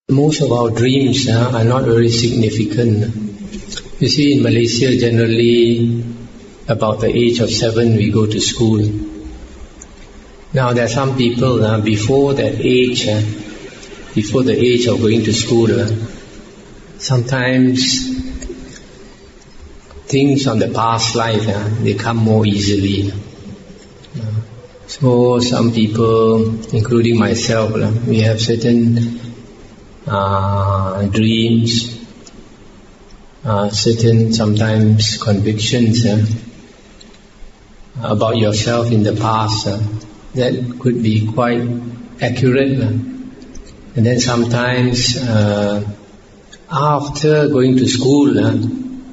Most of our dreams are not very significant. You see, in Malaysia, generally, about the age of 7, we go to school. Now, there are some people, before that age, before the age of going to school, sometimes things on the past life, they come more easily. So, some people, including myself, we have certain dreams, certain sometimes convictions about yourself in the past that could be quite accurate. And then sometimes after going to school,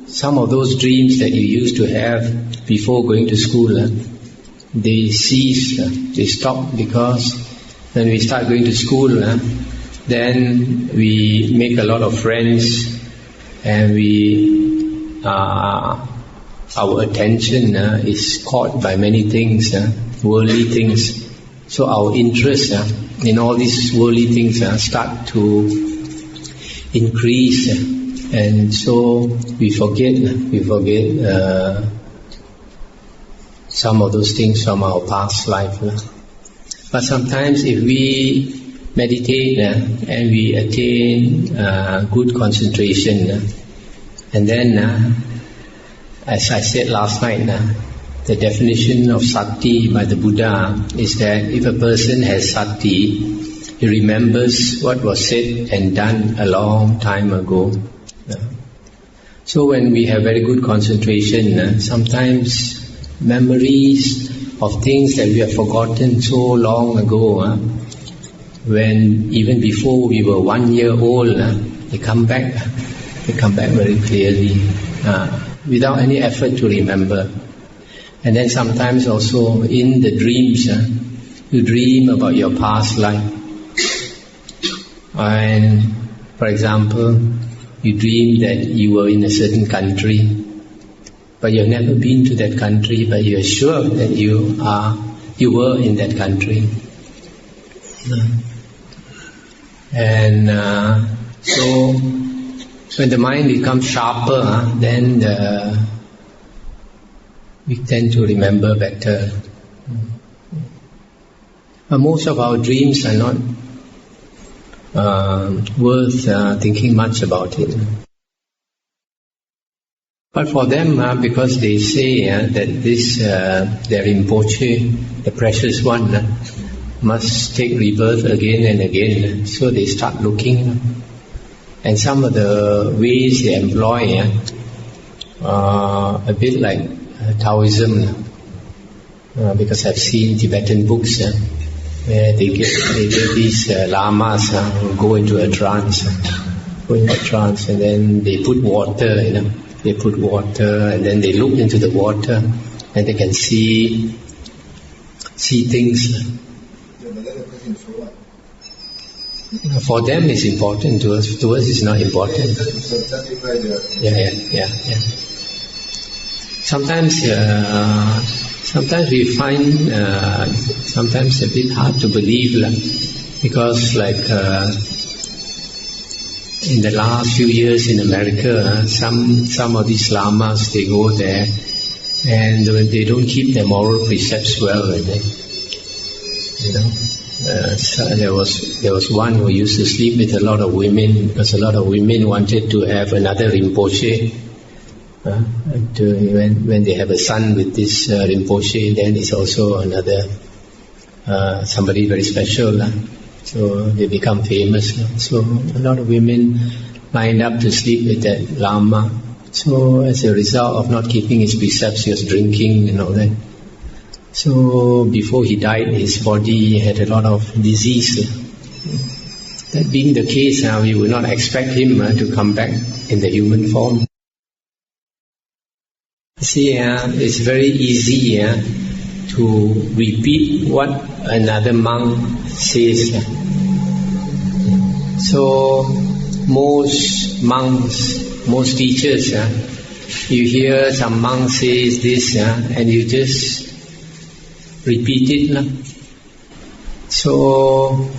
some of those dreams that you used to have before going to school, they cease, they stop, because when we start going to school, then we make a lot of friends, and our attention is caught by many things, worldly things. So our interest in all these worldly things start to increase, and so we forget some of those things from our past life. But sometimes if we meditate and we attain good concentration, and then as I said last night, the definition of sati by the Buddha is that if a person has sati, he remembers what was said and done a long time ago. So when we have very good concentration, sometimes memories of things that we have forgotten so long ago, when even before we were 1 year old, they come back very clearly, without any effort to remember. And then sometimes also in the dreams, you dream about your past life. And for example, you dream that you were in a certain country, but you've never been to that country, but you're sure that you were in that country. And so when the mind becomes sharper, then we tend to remember better. But most of our dreams are not worth thinking much about it. But for them, because they say that this, their Rinpoche, the precious one, must take rebirth again and again, so they start looking. And some of the ways they employ a bit like Taoism, because I've seen Tibetan books where they get these lamas who go into a trance, and then they put water, and then they look into the water, and they can see things. For them it's important, to us it's not important. Yeah. Sometimes we find sometimes a bit hard to believe, because in the last few years in America, some of these lamas, they go there and they don't keep their moral precepts well, So there was one who used to sleep with a lot of women, because a lot of women wanted to have another Rinpoche. When they have a son with this Rinpoche, then it's also another somebody very special. So they become famous. So a lot of women lined up to sleep with that Lama. So as a result of not keeping his precepts, he was drinking and all that. So before he died, his body had a lot of disease. That being the case, we would not expect him to come back in the human form. See, it's very easy to repeat what another monk says. So most monks, most teachers, you hear some monk says this, and you just repeat it. So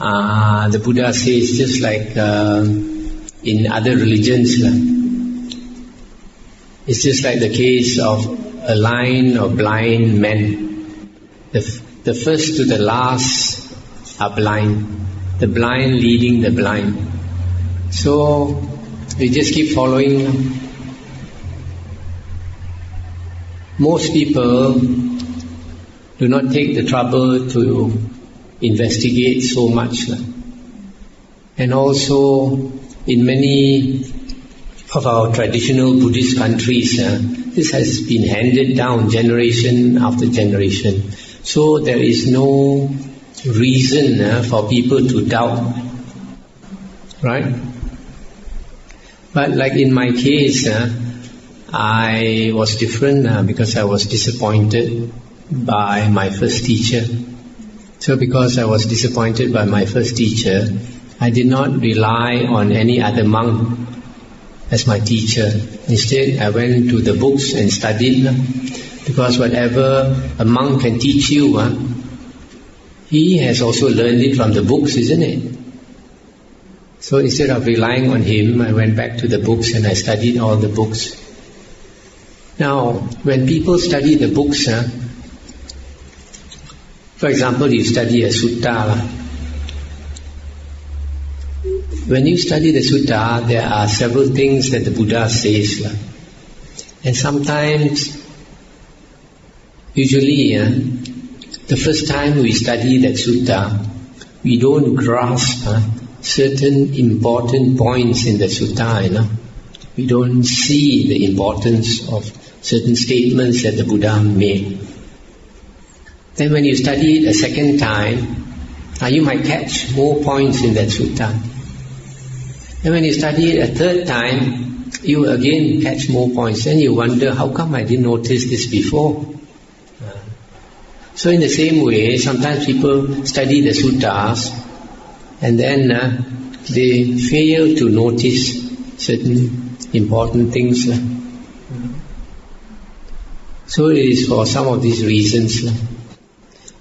the Buddha says, just like in other religions, it's just like the case of a line of blind men. The first to the last are blind. The blind leading the blind. So we just keep following. Most people do not take the trouble to investigate so much. And also in many of our traditional Buddhist countries, this has been handed down generation after generation. So there is no reason for people to doubt. Right? But like in my case, I was different because I was disappointed by my first teacher. So because I was disappointed by my first teacher, I did not rely on any other monk as my teacher. Instead, I went to the books and studied, because whatever a monk can teach you, he has also learned it from the books, isn't it? So instead of relying on him, I went back to the books and I studied all the books. Now, when people study the books, for example, you study a sutta. When you study the sutta, there are several things that the Buddha says. And sometimes, usually, the first time we study that sutta, we don't grasp certain important points in the sutta. We don't see the importance of certain statements that the Buddha made. Then when you study it a second time, you might catch more points in that sutta. And when you study it a third time, you again catch more points. Then you wonder, how come I didn't notice this before? So in the same way, sometimes people study the suttas and then they fail to notice certain important things. So it is for some of these reasons.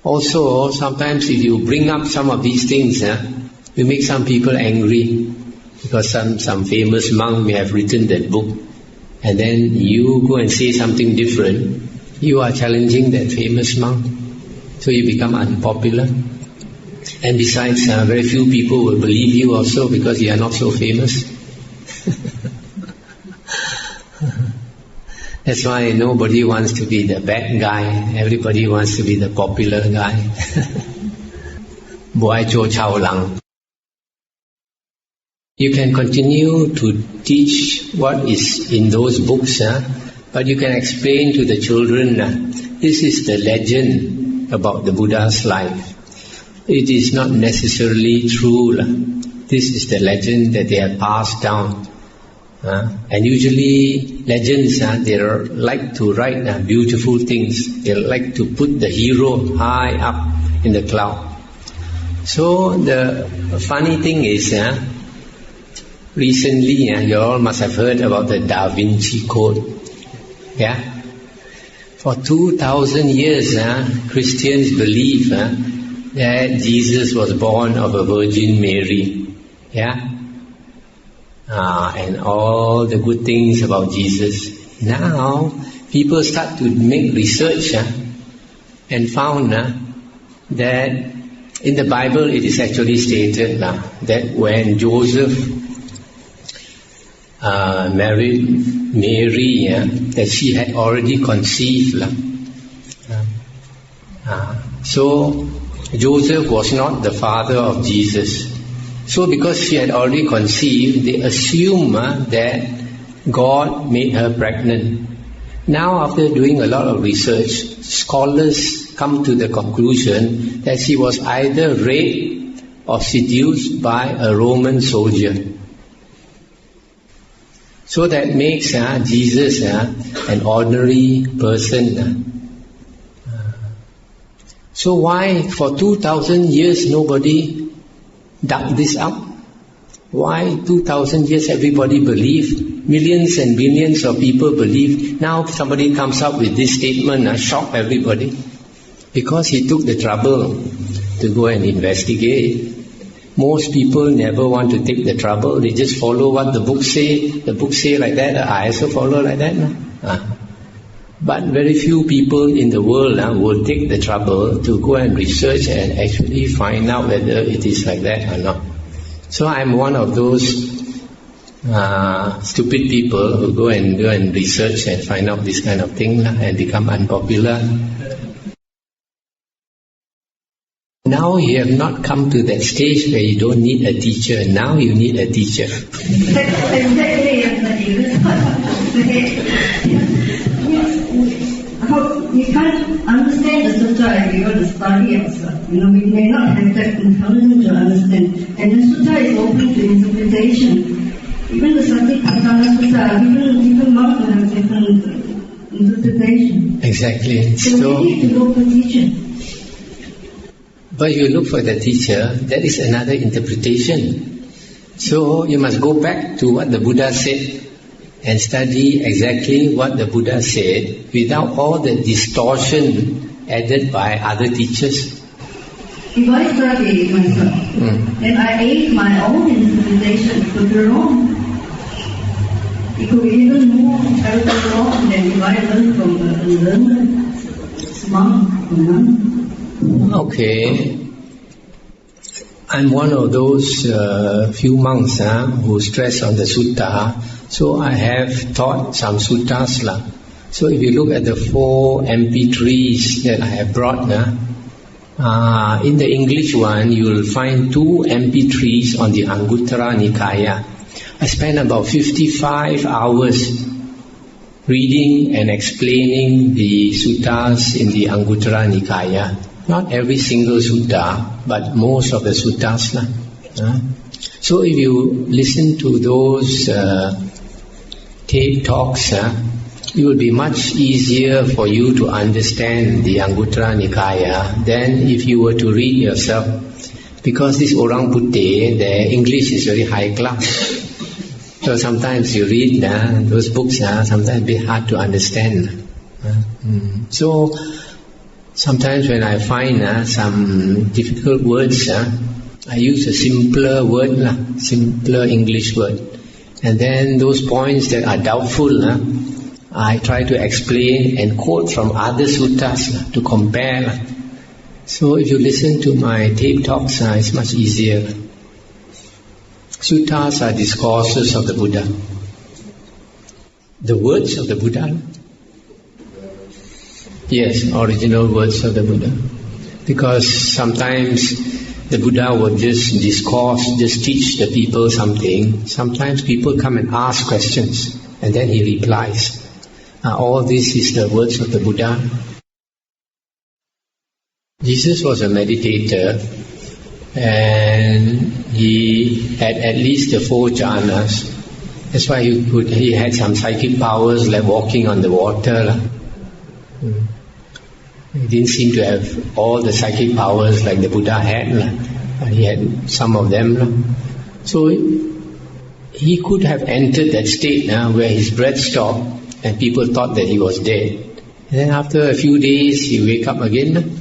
Also, sometimes if you bring up some of these things, you make some people angry. Because some famous monk may have written that book, and then you go and say something different, you are challenging that famous monk. So you become unpopular. And besides, very few people will believe you also because you are not so famous. That's why nobody wants to be the bad guy. Everybody wants to be the popular guy. Boy Cho Chao Lang. You can continue to teach what is in those books, but you can explain to the children, this is the legend about the Buddha's life. It is not necessarily true. This is the legend that they have passed down. And usually legends, they like to write beautiful things. They like to put the hero high up in the cloud. So the funny thing is, recently, you all must have heard about the Da Vinci Code. Yeah? For 2,000 years, Christians believe that Jesus was born of a Virgin Mary. Yeah? And all the good things about Jesus. Now, people start to make research and found that in the Bible it is actually stated that when Joseph married Mary, that she had already conceived. So Joseph was not the father of Jesus. So because she had already conceived, they assume that God made her pregnant. Now after doing a lot of research, scholars come to the conclusion that she was either raped or seduced by a Roman soldier. So that makes Jesus an ordinary person. So why for 2,000 years nobody dug this up? Why 2,000 years everybody believed? Millions and billions of people believe. Now somebody comes up with this statement, shock everybody. Because he took the trouble to go and investigate. Most people never want to take the trouble. They just follow what the book say. The book say like that, I also follow like that. No? But very few people in the world will take the trouble to go and research and actually find out whether it is like that or not. So I'm one of those stupid people who go and research and find out this kind of thing and become unpopular. Now you have not come to that stage where you don't need a teacher. Now you need a teacher. You can't understand the sutta if you want to study yourself. We may not have that intelligence to understand. And the sutta is open to interpretation. Even the Satipatthana Sutta, even monks will have different interpretation. Exactly. So we need to look for teacher. But you look for the teacher, that is another interpretation. So you must go back to what the Buddha said and study exactly what the Buddha said without all the distortion added by other teachers. If I study myself, then I aid my own interpretation, it could be wrong. It could be even more terribly wrong than if I learn from a learned monk or nun. Okay. I'm one of those few monks who stress on the sutta. So I have taught some suttas. So if you look at the 4 MP3s that I have brought, in the English one you will find 2 MP3s on the Anguttara Nikaya. I spent about 55 hours reading and explaining the suttas in the Anguttara Nikaya. Not every single sutta, but most of the suttas. So if you listen to those tape talks, it will be much easier for you to understand the Anguttara Nikaya than if you were to read yourself. Because this Orang Putih, their English is very high class. So sometimes you read those books, sometimes a bit hard to understand. So sometimes when I find some difficult words, I use a simpler word, simpler English word. And then those points that are doubtful, I try to explain and quote from other suttas to compare. So if you listen to my tape talks, it's much easier. Suttas are discourses of the Buddha. The words of the Buddha? Yes, original words of the Buddha. Because sometimes the Buddha would just discourse, just teach the people something. Sometimes people come and ask questions and then he replies. All this is the words of the Buddha. Jesus was a meditator and he had at least the 4 jhanas. That's why he had some psychic powers like walking on the water. He didn't seem to have all the psychic powers like the Buddha had, but he had some of them. So he could have entered that state where his breath stopped and people thought that he was dead. And then after a few days he wake up again.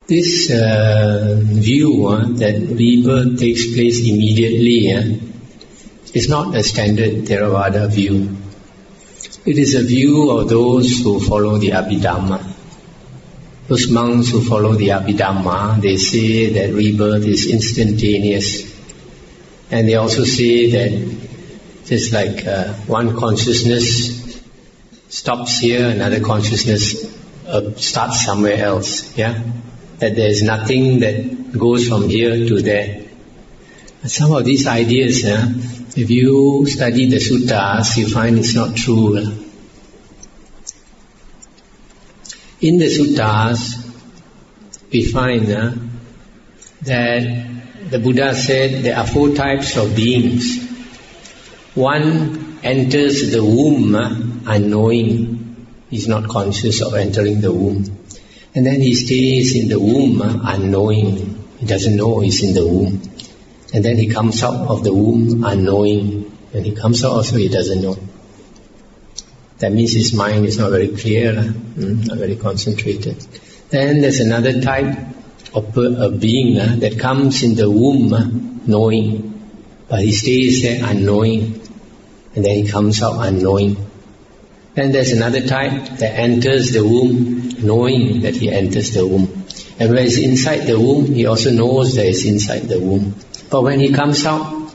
This view that rebirth takes place immediately is not a standard Theravada view. It is a view of those who follow the Abhidhamma. Those monks who follow the Abhidhamma, they say that rebirth is instantaneous. And they also say that just like one consciousness stops here, another consciousness starts somewhere else. That there is nothing that goes from here to there. Some of these ideas, if you study the suttas, you find it's not true. In the suttas, we find that the Buddha said there are 4 types of beings. One enters the womb unknowing. He's not conscious of entering the womb. And then he stays in the womb unknowing. He doesn't know he's in the womb. And then he comes out of the womb unknowing. When he comes out also he doesn't know. That means his mind is not very clear, not very concentrated. Then there's another type a being that comes in the womb knowing, but he stays there unknowing, and then he comes out unknowing. Then there's another type that enters the womb knowing that he enters the womb. And when he's inside the womb, he also knows that he's inside the womb. But when he comes out,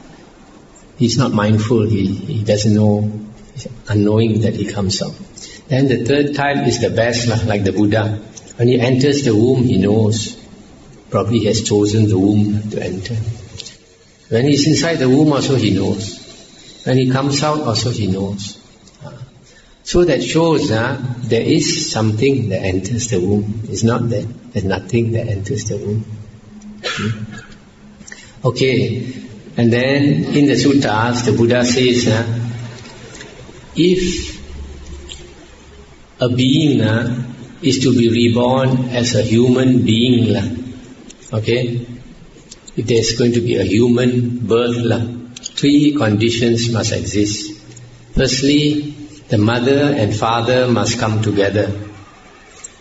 he's not mindful, he doesn't know, he's unknowing that he comes out. Then the third type is the best, like the Buddha. When he enters the womb, he knows. Probably he has chosen the womb to enter. When he's inside the womb also he knows. When he comes out also he knows. So that shows there is something that enters the womb. It's not that there's nothing that enters the womb. Okay, and then in the suttas the Buddha says, if a being is to be reborn as a human being, okay, if there's going to be a human birth, 3 conditions must exist. Firstly, the mother and father must come together.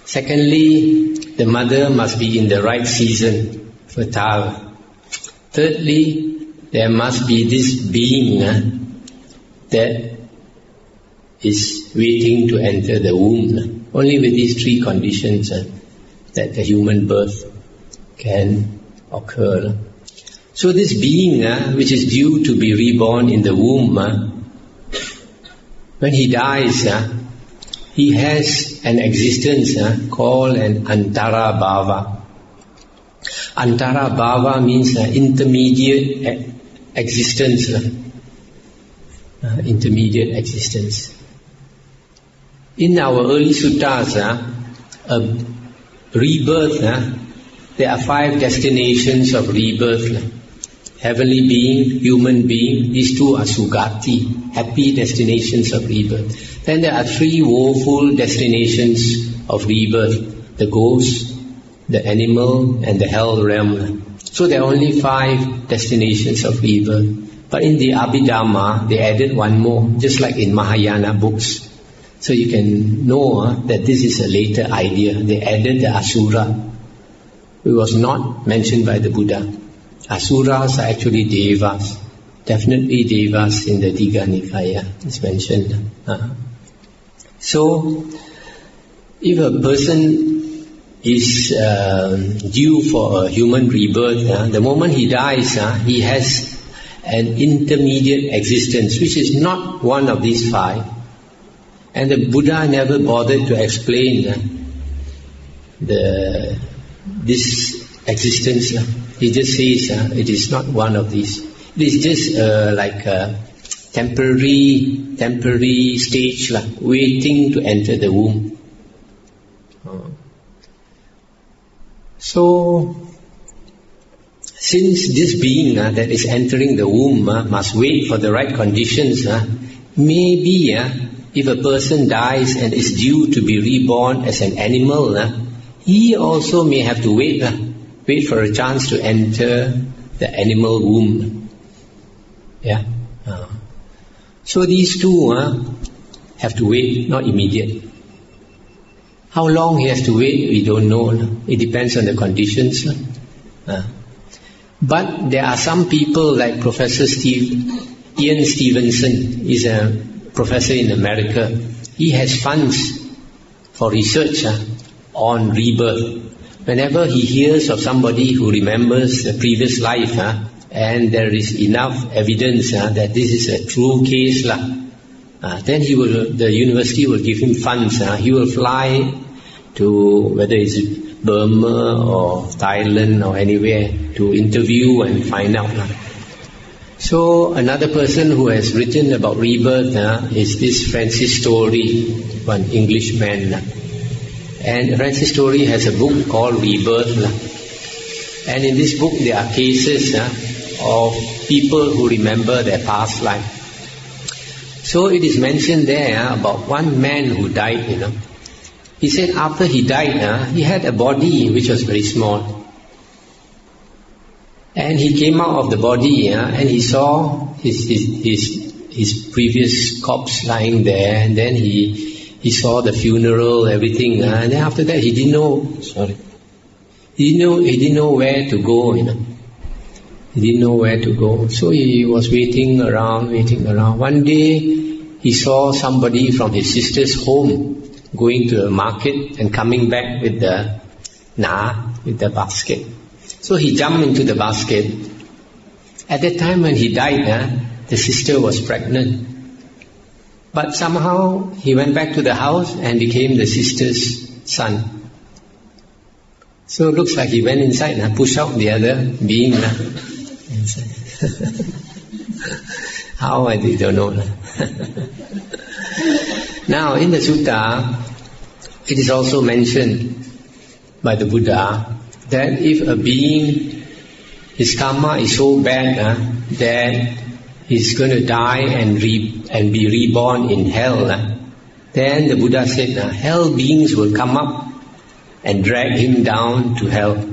Secondly, the mother must be in the right season, fertile. Thirdly, there must be this being that is waiting to enter the womb. Only with these 3 conditions that the human birth can occur. So this being which is due to be reborn in the womb, when he dies, he has an existence called an antara bhava. Antara bhava means intermediate existence. Intermediate existence. In our early suttas, a rebirth, there are 5 destinations of rebirth. Heavenly being, human being, these 2 are sugati, happy destinations of rebirth. Then there are 3 woeful destinations of rebirth, the ghost, the animal, and the hell realm. So there are only 5 destinations of rebirth. But in the Abhidhamma, they added 1 more, just like in Mahayana books. So you can know that this is a later idea. They added the asura. It was not mentioned by the Buddha. Asuras are actually devas. Definitely devas in the Digha Nikaya is mentioned. So, if a person is due for a human rebirth, the moment he dies, he has an intermediate existence, which is not one of these 5. And the Buddha never bothered to explain this existence. He just says it is not one of these. It is just like a temporary stage, waiting to enter the womb. So, since this being that is entering the womb must wait for the right conditions, maybe if a person dies and is due to be reborn as an animal, he also may have to wait for a chance to enter the animal womb. So these 2 have to wait, not immediate. How long he has to wait, we don't know. It depends on the conditions. But there are some people like Professor Ian Stevenson, he's a professor in America. He has funds for research on rebirth. Whenever he hears of somebody who remembers the previous life, and there is enough evidence that this is a true case, then the university will give him funds. He will fly to whether it's Burma or Thailand or anywhere to interview and find out. So another person who has written about rebirth is this Francis Story, one Englishman. And Francis Story has a book called Rebirth. And in this book there are cases of people who remember their past life. So it is mentioned there about one man who died, He said after he died, he had a body which was very small. And he came out of the body and he saw his previous corpse lying there, and then he saw the funeral, everything, and then after that he didn't know. He didn't know where to go, He didn't know where to go. So he was waiting around. One day, he saw somebody from his sister's home going to the market and coming back with the basket. So he jumped into the basket. At that time when he died, the sister was pregnant. But somehow he went back to the house and became the sister's son. So it looks like he went inside and pushed out the other being inside. How I don't know. Now in the sutta, it is also mentioned by the Buddha that if a being, his karma is so bad that he's going to die and be reborn in hell, then the Buddha said, hell beings will come up and drag him down to hell.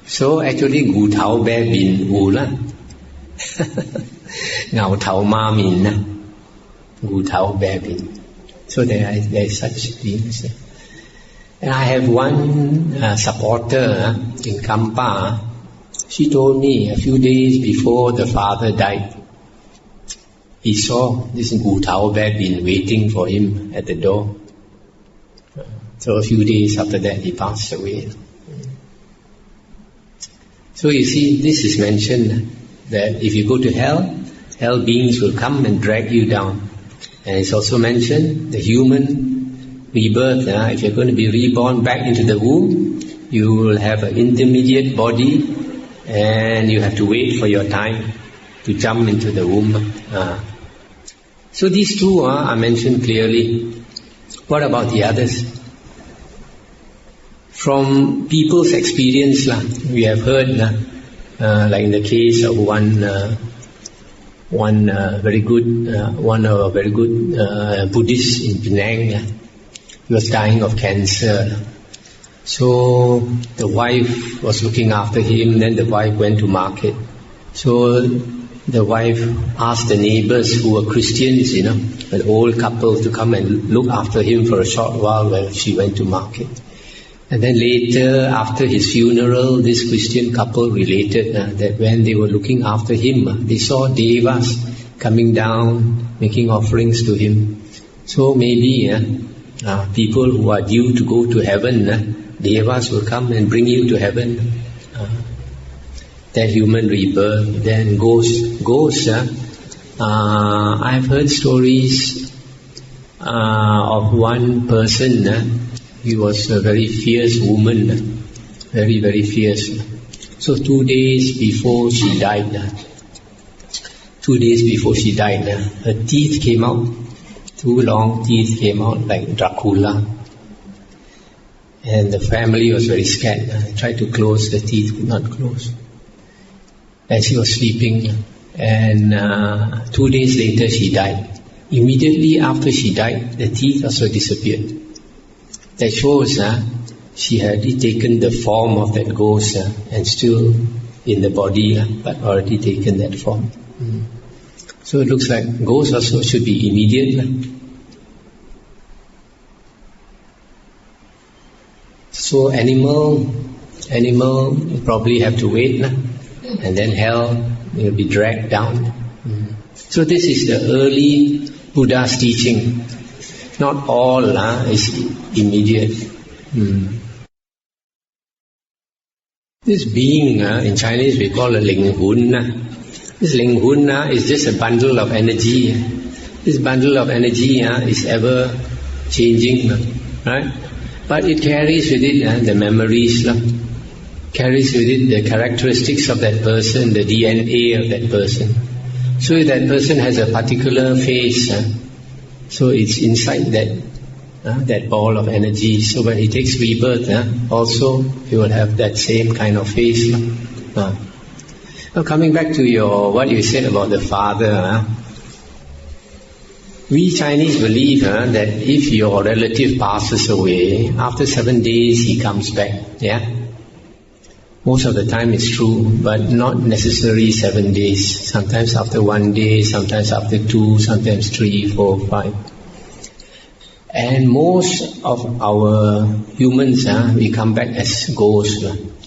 So actually, gu thao be bin u la, ngao thao ma min na, gu thao be bin. So there is such beings. And I have one supporter in Kampa. She told me a few days before the father died, he saw this gu thao be bin waiting for him at the door. So a few days after that, he passed away. So you see, this is mentioned that if you go to hell, hell beings will come and drag you down. And it's also mentioned the human rebirth. If you're going to be reborn back into the womb, you will have an intermediate body, and you have to wait for your time to jump into the womb. So these two are mentioned clearly. What about the others? From people's experience, we have heard, like in the case of one very good Buddhist in Penang, he was dying of cancer. So the wife was looking after him. Then the wife went to market. So the wife asked the neighbors who were Christians, an old couple, to come and look after him for a short while while she went to market. And then later, after his funeral, this Christian couple related that when they were looking after him, they saw devas coming down, making offerings to him. So maybe people who are due to go to heaven, devas will come and bring you to heaven. That human rebirth, then ghosts. I've heard stories of one person. He was a very fierce woman, very, very fierce. So 2 days before she died, her teeth came out. 2 long teeth came out like Dracula. And the family was very scared. Tried to close the teeth, could not close. And she was sleeping. And 2 days later she died. Immediately after she died, the teeth also disappeared. That shows she had taken the form of that ghost and still in the body, but already taken that form. So it looks like ghosts also should be immediate. So animal probably have to wait, and then hell will be dragged down. So this is the early Buddha's teaching. Not all is immediate. This being, in Chinese we call it Ling Hun. This Ling Hun is just a bundle of energy. This bundle of energy is ever changing, right? But it carries with it the memories, carries with it the characteristics of that person, the DNA of that person. So if that person has a particular face, so it's inside that ball of energy. So when he takes rebirth, also he will have that same kind of face. Now coming back to what you said about the father, we Chinese believe that if your relative passes away, after 7 days he comes back. Most of the time it's true, but not necessarily 7 days. Sometimes after 1 day, sometimes after 2, sometimes 3, 4, 5. And most of our humans, we come back as ghosts.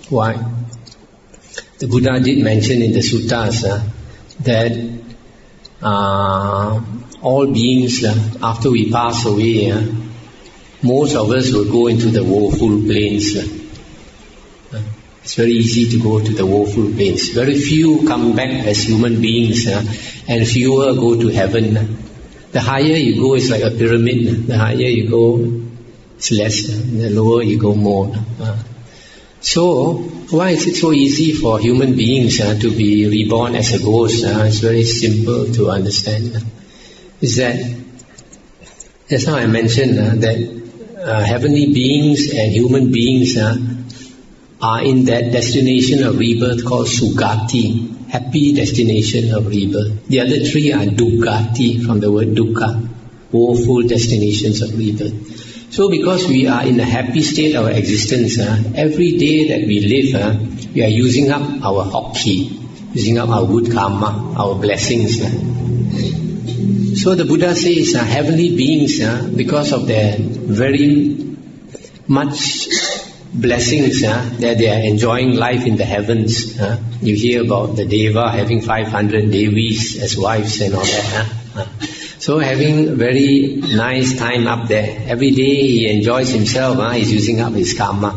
Why? The Buddha did mention in the suttas that all beings, after we pass away, most of us will go into the woeful plains. It's very easy to go to the woeful plains. Very few come back as human beings, and fewer go to heaven. The higher you go, it's like a pyramid. The higher you go, it's less. The lower you go, more. So, why is it so easy for human beings to be reborn as a ghost? It's very simple to understand. Is that, just now I mentioned that heavenly beings and human beings are in that destination of rebirth called Sugati, happy destination of rebirth. The other three are Dukkati, from the word Dukkha, woeful destinations of rebirth. So because we are in a happy state of existence, every day that we live, we are using up our hoki, using up our good karma, our blessings. So the Buddha says heavenly beings, because of their very much blessings that they are enjoying life in the heavens. You hear about the Deva having 500 Devis as wives and all that. So having very nice time up there. Every day he enjoys himself, he's using up his karma.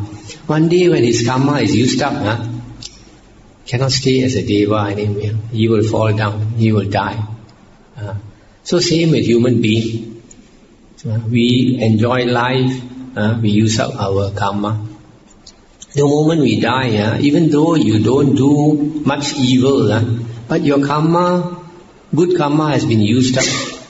One day when his karma is used up, cannot stay as a Deva anymore. He will fall down, he will die. So same with human being. We enjoy life, we use up our karma. The moment we die, even though you don't do much evil, but your karma, good karma has been used up.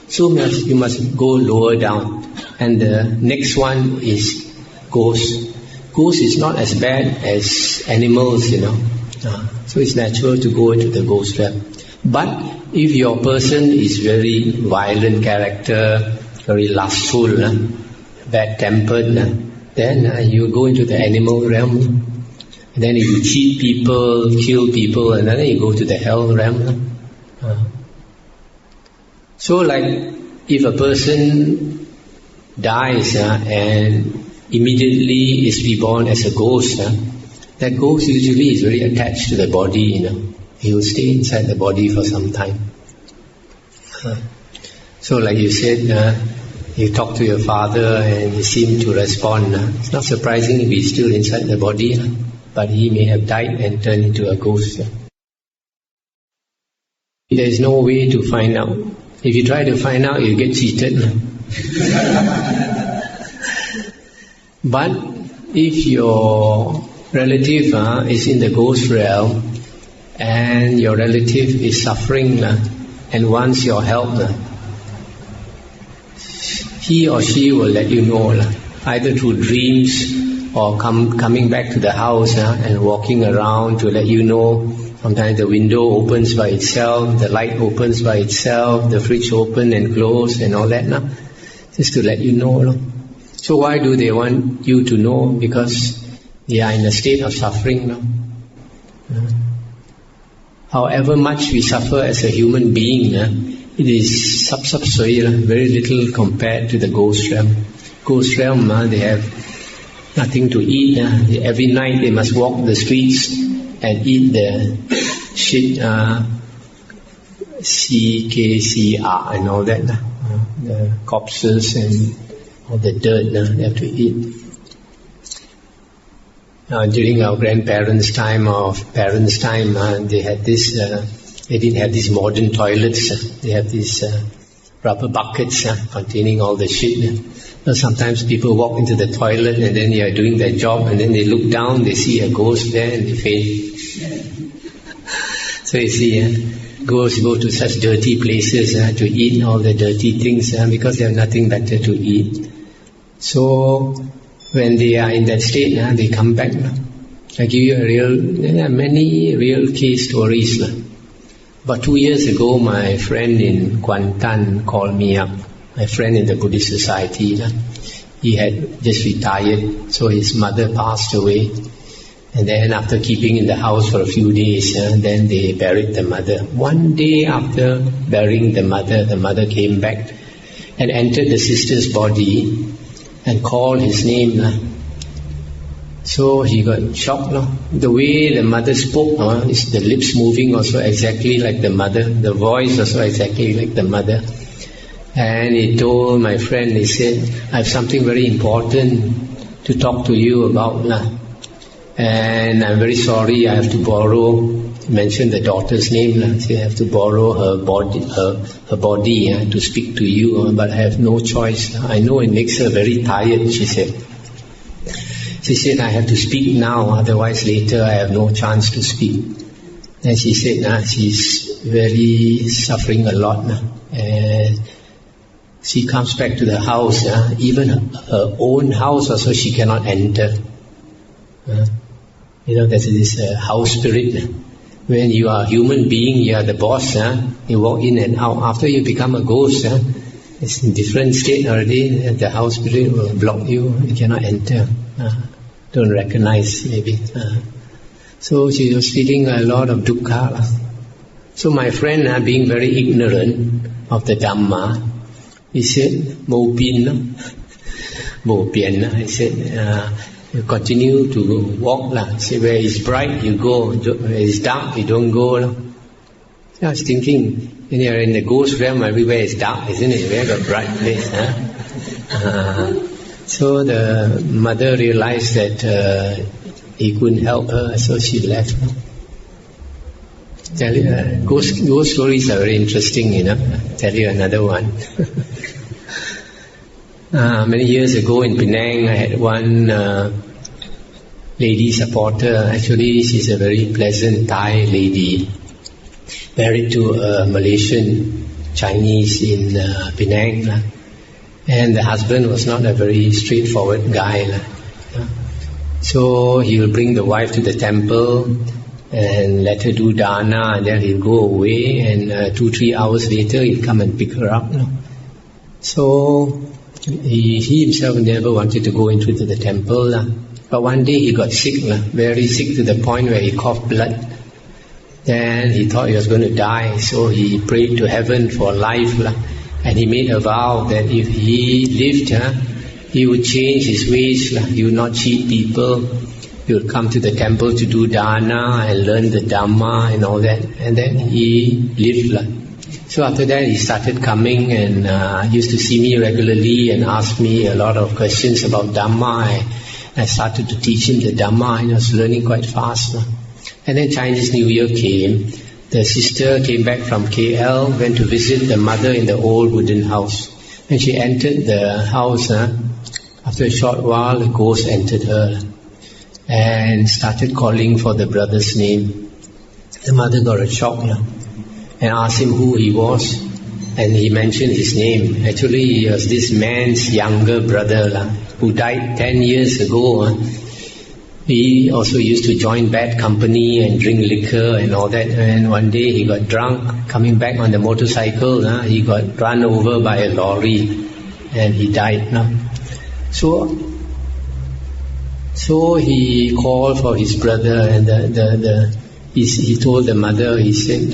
So you must go lower down. And the next one is ghost. Ghost is not as bad as animals, So it's natural to go into the ghost realm. But if your person is very violent character, very lustful, bad-tempered, then you go into the animal realm. And then if you cheat people, kill people, and then you go to the hell realm. So like if a person dies and immediately is reborn as a ghost, that ghost usually is very attached to the body, He will stay inside the body for some time. So like you said, you talk to your father and he seemed to respond. It's not surprising if he's still inside the body, but he may have died and turned into a ghost. There is no way to find out. If you try to find out, you get cheated. But if your relative is in the ghost realm and your relative is suffering and wants your help, he or she will let you know, either through dreams or coming back to the house and walking around to let you know. Sometimes the window opens by itself, the light opens by itself, the fridge open and close and all that, just to let you know. So why do they want you to know? Because they are in a state of suffering. However much we suffer as a human being, it is very little compared to the ghost realm. Ghost realm, they have nothing to eat. Every night they must walk the streets and eat the shit, CKCR and all that, the corpses and all the dirt they have to eat. During our grandparents' time or parents' time, they had this, they didn't have these modern toilets, they have these rubber buckets containing all the shit. Sometimes people walk into the toilet and then they are doing their job and then they look down, they see a ghost there and they faint. So you see, ghosts go to such dirty places to eat all the dirty things because they have nothing better to eat. So when they are in that state, they come back. I give you there are many real case stories. About 2 years ago, my friend in Kuantan called me up. My friend in the Buddhist society, he had just retired, so his mother passed away. And then after keeping in the house for a few days, then they buried the mother. One day after burying the mother came back and entered the sister's body and called his name. So he got shocked. No? The way the mother spoke, is the lips moving also exactly like the mother, the voice also exactly like the mother. And he told my friend, he said, I have something very important to talk to you about. And I'm very sorry, I have to borrow, mention the daughter's name. So I have to borrow her body to speak to you, but I have no choice. I know it makes her very tired, she said. She said, I have to speak now, otherwise later I have no chance to speak. And she said, she's very suffering a lot. And she comes back to the house, even her own house also she cannot enter. There's this house spirit. When you are a human being, you are the boss, you walk in and out. After you become a ghost, it's in different state already. The house spirit will block you, you cannot enter. Don't recognize maybe. So she was feeling a lot of dukkha. So my friend, being very ignorant of the Dhamma, he said, Mo Pin, Mo Pian. I said, you continue to walk. Say, where it's bright, you go. Where it's dark, you don't go. I was thinking, when you're in the ghost realm, everywhere is dark, isn't it? Where the bright place? So the mother realized that he couldn't help her, so she left. Ghost stories are very interesting, Tell you another one. Many years ago in Penang, I had one lady supporter. Actually, she's a very pleasant Thai lady, married to a Malaysian Chinese in Penang. And the husband was not a very straightforward guy. So he will bring the wife to the temple and let her do dana, and then he'll go away, and 2-3 hours later he'll come and pick her up. So he himself never wanted to go into the temple. But one day he got sick, very sick to the point where he coughed blood. Then he thought he was going to die, so he prayed to heaven for life. And he made a vow that if he lived, he would change his ways. He would not cheat people. He would come to the temple to do dana and learn the Dhamma and all that. And then he lived. So after that, he started coming and used to see me regularly and ask me a lot of questions about Dhamma. I started to teach him the Dhamma, and I was learning quite fast. And then Chinese New Year came. The sister came back from KL, went to visit the mother in the old wooden house. When she entered the house, after a short while, the ghost entered her and started calling for the brother's name. The mother got a shock and asked him who he was, and he mentioned his name. Actually, he was this man's younger brother who died 10 years ago. He also used to join bad company and drink liquor and all that. And one day he got drunk, coming back on the motorcycle. He got run over by a lorry and he died. So he called for his brother, and he told the mother, he said,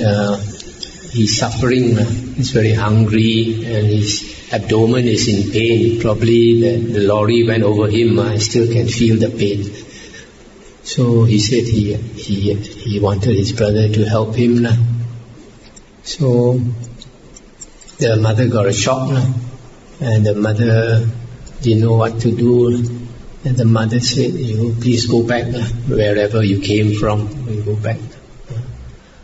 he's suffering, he's very hungry, and his abdomen is in pain. Probably the lorry went over him. I still can feel the pain. So he said he wanted his brother to help him. So the mother got a shock, and the mother didn't know what to do. And the mother said, "You please go back wherever you came from. You go back."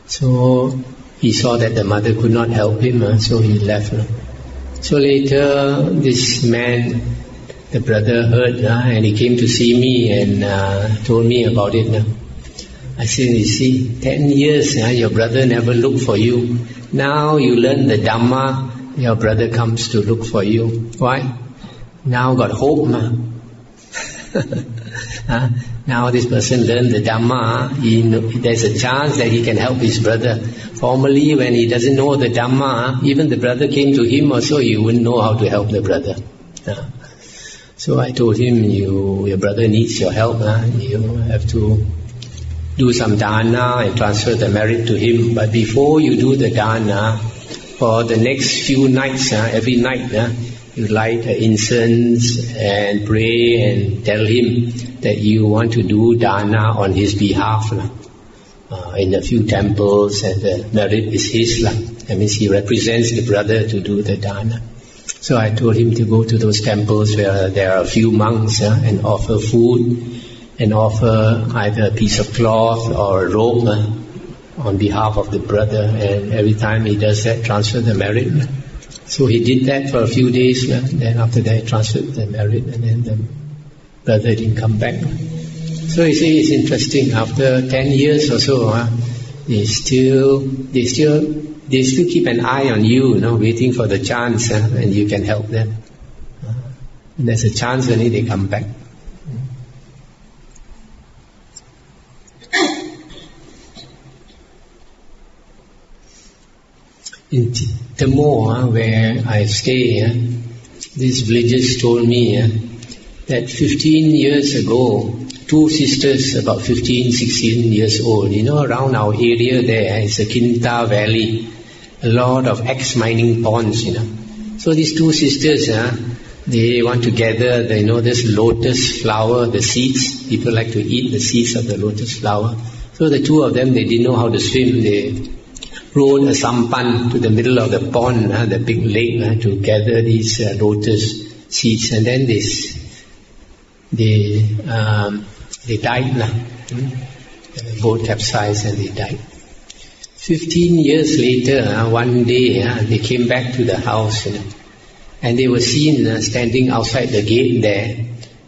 So he saw that the mother could not help him, so he left. So later, this man, the brother, heard, and he came to see me and told me about it. I said, you see, 10 years your brother never looked for you. Now you learn the Dhamma, your brother comes to look for you. Why? Now got hope. Now this person learned the Dhamma, there's a chance that he can help his brother. Formerly, when he doesn't know the Dhamma, even the brother came to him also, he wouldn't know how to help the brother. So I told him, your brother needs your help. You have to do some dana and transfer the merit to him. But before you do the dana, for the next few nights, every night, you light incense and pray and tell him that you want to do dana on his behalf in a few temples, and the merit is his. That means he represents the brother to do the dana. So I told him to go to those temples where there are a few monks and offer food and offer either a piece of cloth or a robe on behalf of the brother, and every time he does that, transfer the merit. So he did that for a few days, then after that he transferred the merit, and then the brother didn't come back. So he said it's interesting, after 10 years or so, they still keep an eye on you, waiting for the chance, and you can help them. And there's a chance only they come back. In Timor, where I stay, these villagers told me that 15 years ago, two sisters about 15, 16 years old, around our area there is a Kinta Valley, a lot of ex-mining ponds, So these two sisters, they want to gather, this lotus flower, the seeds. People like to eat the seeds of the lotus flower. So the two of them, they didn't know how to swim. They rowed a sampan to the middle of the pond, the big lake, to gather these lotus seeds, and then they died. The boat capsized and they died. 15 years later, one day, they came back to the house, and they were seen standing outside the gate there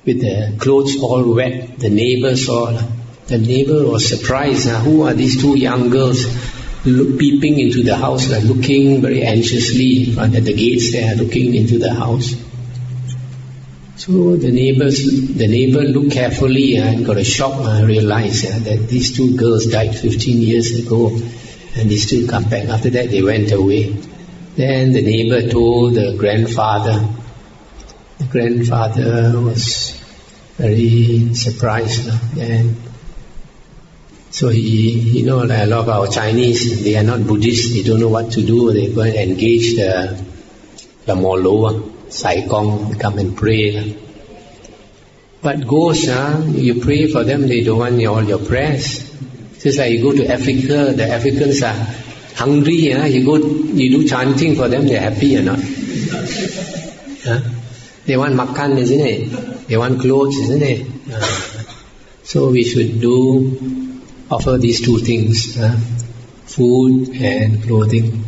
with the clothes all wet. The neighbors all. The neighbor was surprised. Who are these two young girls peeping into the house, looking very anxiously at the gates there, looking into the house? So the neighbor looked carefully and got a shock, realized that these two girls died 15 years ago, and they still come back. After that, they went away. Then the neighbor told the grandfather. The grandfather was very surprised. And so he, like a lot of our Chinese, they are not Buddhists, they don't know what to do. They go and engage the Molo, Sai Kong, come and pray. But ghosts, you pray for them, they don't want all your prayers. Just like you go to Africa, the Africans are hungry, you do chanting for them, they're happy or not? They want makan, isn't it? They want clothes, isn't it? So we should offer these two things, food and clothing.